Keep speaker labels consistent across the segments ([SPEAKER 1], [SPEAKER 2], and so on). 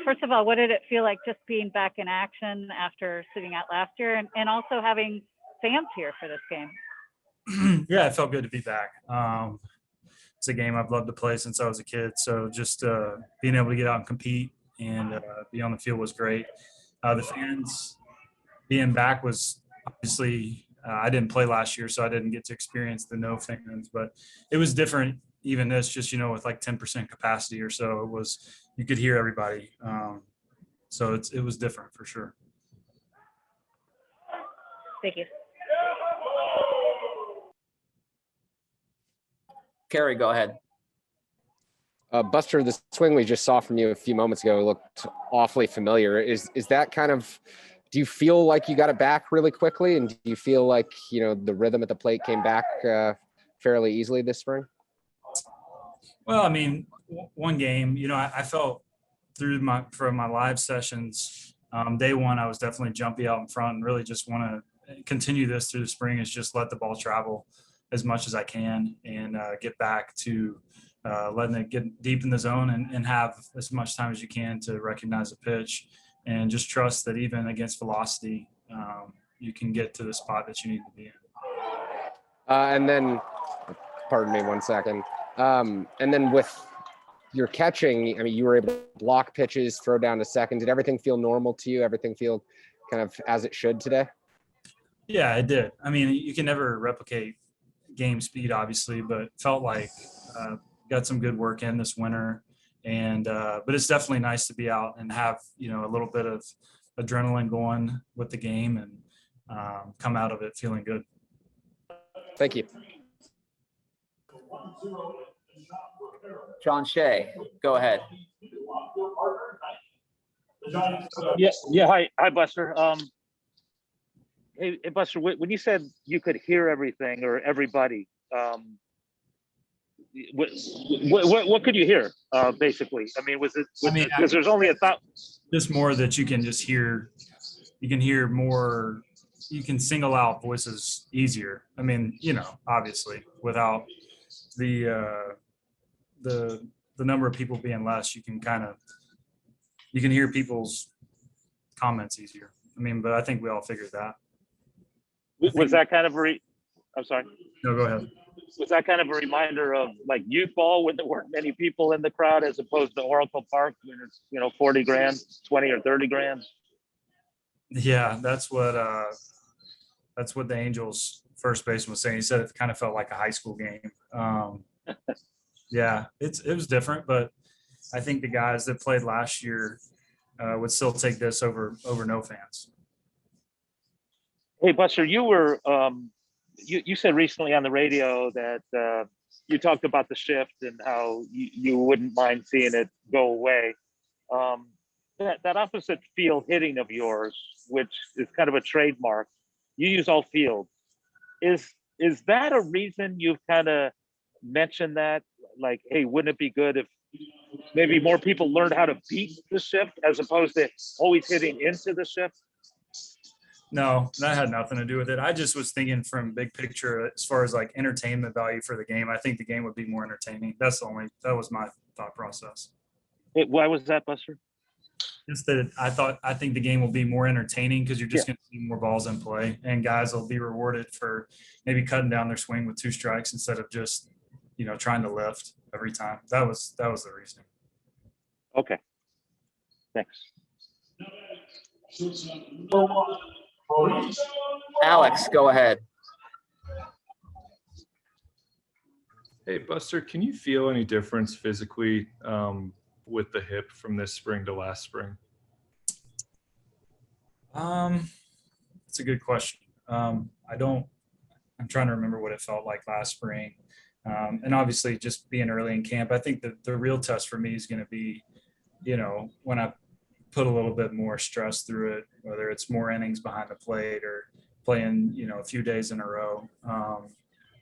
[SPEAKER 1] first of all, what did it feel like just being back in action after sitting out last year, and also having fans here for this game?
[SPEAKER 2] Yeah, it felt good to be back. It's a game I've loved to play since I was a kid. So just being able to get out and compete and be on the field was great. The fans being back was obviously I didn't play last year, so I didn't get to experience the no fans, but it was different. Even this, just with like 10% capacity or so, you could hear everybody. So it was different for sure.
[SPEAKER 1] Thank you.
[SPEAKER 3] Kerry, go ahead.
[SPEAKER 4] Buster, the swing we just saw from you a few moments ago looked awfully familiar. Is that kind of, do you feel like you got it back really quickly? And do you feel like, the rhythm at the plate came back fairly easily this spring?
[SPEAKER 2] Well, I mean, one game, I felt from my live sessions, day one, I was definitely jumpy out in front and really just want to continue this through the spring, is just let the ball travel as much as I can and get back to letting it get deep in the zone and have as much time as you can to recognize a pitch and just trust that even against velocity, you can get to the spot that you need to be in.
[SPEAKER 4] And then, pardon me 1 second. And then with your catching, I mean, you were able to block pitches, throw down to second. Did everything feel normal to you? Everything feel kind of as it should today?
[SPEAKER 2] Yeah, it did. I mean, you can never replicate game speed, obviously, but it felt like got some good work in this winter. And but it's definitely nice to be out and have a little bit of adrenaline going with the game and come out of it feeling good.
[SPEAKER 4] Thank you.
[SPEAKER 3] John Shea, go ahead.
[SPEAKER 5] Yeah. Hi, Buster. Hey, Buster, when you said you could hear everything or everybody, what could you hear, basically? I mean, because there's only 1,000.
[SPEAKER 2] Just more that you can just hear, you can hear more, you can single out voices easier. I mean, obviously without the number of people being less, you can hear people's comments easier. I mean, but I think we all figured that.
[SPEAKER 5] Was that kind of I'm sorry.
[SPEAKER 2] No, go ahead.
[SPEAKER 5] Was that kind of a reminder of like youth ball when there weren't many people in the crowd, as opposed to Oracle Park when it's 40 grand, 20 or 30 grand?
[SPEAKER 2] Yeah, that's what the Angels first baseman was saying. He said it kind of felt like a high school game. Yeah, it was different, but I think the guys that played last year would still take this over no fans.
[SPEAKER 5] Hey, Buster, you were you said recently on the radio that you talked about the shift and how you wouldn't mind seeing it go away. That opposite field hitting of yours, which is kind of a trademark, you use all field. Is that a reason you've kind of mentioned that? Like, hey, wouldn't it be good if maybe more people learned how to beat the shift as opposed to always hitting into the shift?
[SPEAKER 2] No, that had nothing to do with it. I just was thinking from big picture as far as like entertainment value for the game. I think the game would be more entertaining. That was my thought process.
[SPEAKER 5] Why was that, Buster?
[SPEAKER 2] Just that I think the game will be more entertaining because you're just going to see more balls in play, and guys will be rewarded for maybe cutting down their swing with 2 strikes instead of just trying to lift every time. That was the reason.
[SPEAKER 5] Okay, thanks.
[SPEAKER 3] Alex, go ahead.
[SPEAKER 6] Hey, Buster, can you feel any difference physically with the hip from this spring to last spring?
[SPEAKER 2] It's a good question. I'm trying to remember what it felt like last spring. And obviously just being early in camp, I think that the real test for me is going to be, when I put a little bit more stress through it, whether it's more innings behind the plate or playing, a few days in a row.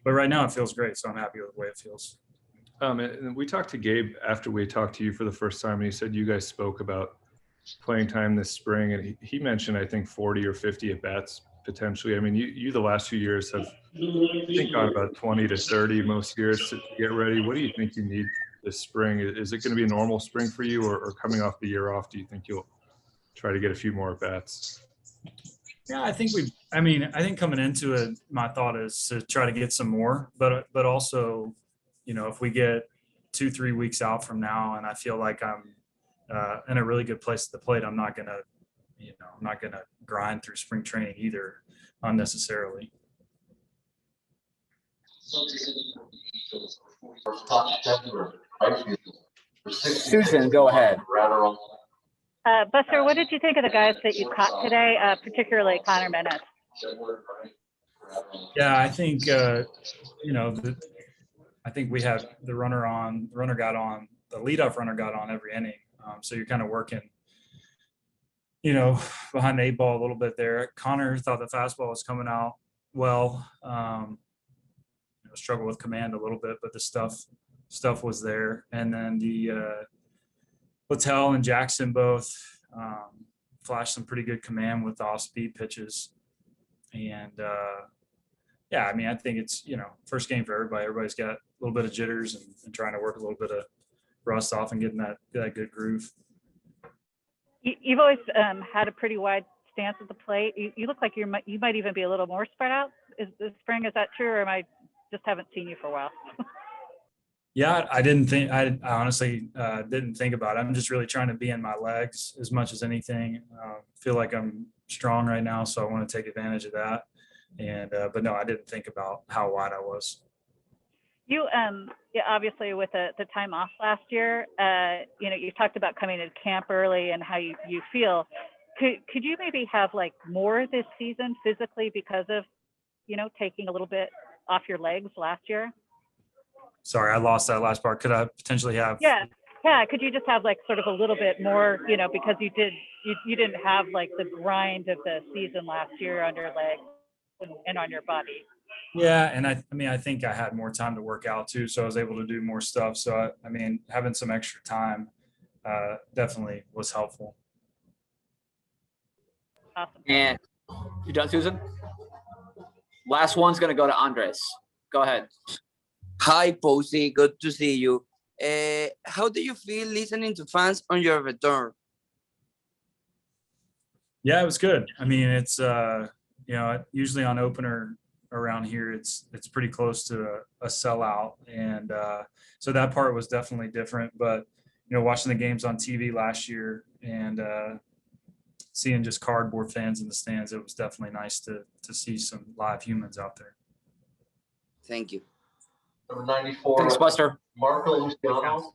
[SPEAKER 2] But right now it feels great. So I'm happy with the way it feels.
[SPEAKER 6] And we talked to Gabe after we talked to you for the first time, and he said you guys spoke about playing time this spring, and he mentioned, I think, 40 or 50 at bats potentially. I mean, you the last few years have, I think, got about 20 to 30 most years to get ready. What do you think you need this spring. Is it going to be a normal spring for you, or coming off the year off, do you think you'll try to get a few more at bats?
[SPEAKER 2] Yeah, I think I think coming into it, my thought is to try to get some more, but also, if we get 2-3 weeks out from now and I feel like I'm in a really good place at the plate, I'm not gonna grind through spring training either unnecessarily.
[SPEAKER 3] Susan, go ahead.
[SPEAKER 1] Buster, what did you think of the guys that you caught today, particularly Connor Menace?
[SPEAKER 2] Yeah, I think I think we had the leadoff runner got on every inning. So you're kind of working, behind the 8-ball a little bit there. Connor thought the fastball was coming out well. Struggled with command a little bit, but the stuff was there. And then the Littell and Jackson both flashed some pretty good command with off-speed pitches. And I think it's first game for everybody. Everybody's got a little bit of jitters and trying to work a little bit of rust off and getting that good groove.
[SPEAKER 1] You've always had a pretty wide stance at the plate. You look like you might even be a little more spread out this spring. Is that true, or just haven't seen you for a while?
[SPEAKER 2] Yeah, I honestly didn't think about it. I'm just really trying to be in my legs as much as anything. Feel like I'm strong right now, so I want to take advantage of that. And but no, I didn't think about how wide I was.
[SPEAKER 1] You obviously with the time off last year, you talked about coming to camp early and how you feel. Could you maybe have like more this season physically because of taking a little bit off your legs last year?
[SPEAKER 2] Sorry, I lost that last part. Could I potentially have?
[SPEAKER 1] Yeah. Could you just have like sort of a little bit more, because you didn't have like the grind of the season last year on your legs and on your body.
[SPEAKER 2] Yeah, and I think I had more time to work out too, so I was able to do more stuff. So having some extra time definitely was helpful.
[SPEAKER 1] Awesome.
[SPEAKER 3] And you done, Susan? Last one's going to go to Andres. Go ahead.
[SPEAKER 7] Hi, Posey. Good to see you. How do you feel listening to fans on your return?
[SPEAKER 2] Yeah, it was good. It's usually on opener around here, it's pretty close to a sellout, and so that part was definitely different. But watching the games on TV last year and seeing just cardboard fans in the stands, it was definitely nice to see some live humans out there.
[SPEAKER 7] Thank you.
[SPEAKER 8] Number 94.
[SPEAKER 3] Thanks, Buster.
[SPEAKER 8] Marco Luciano.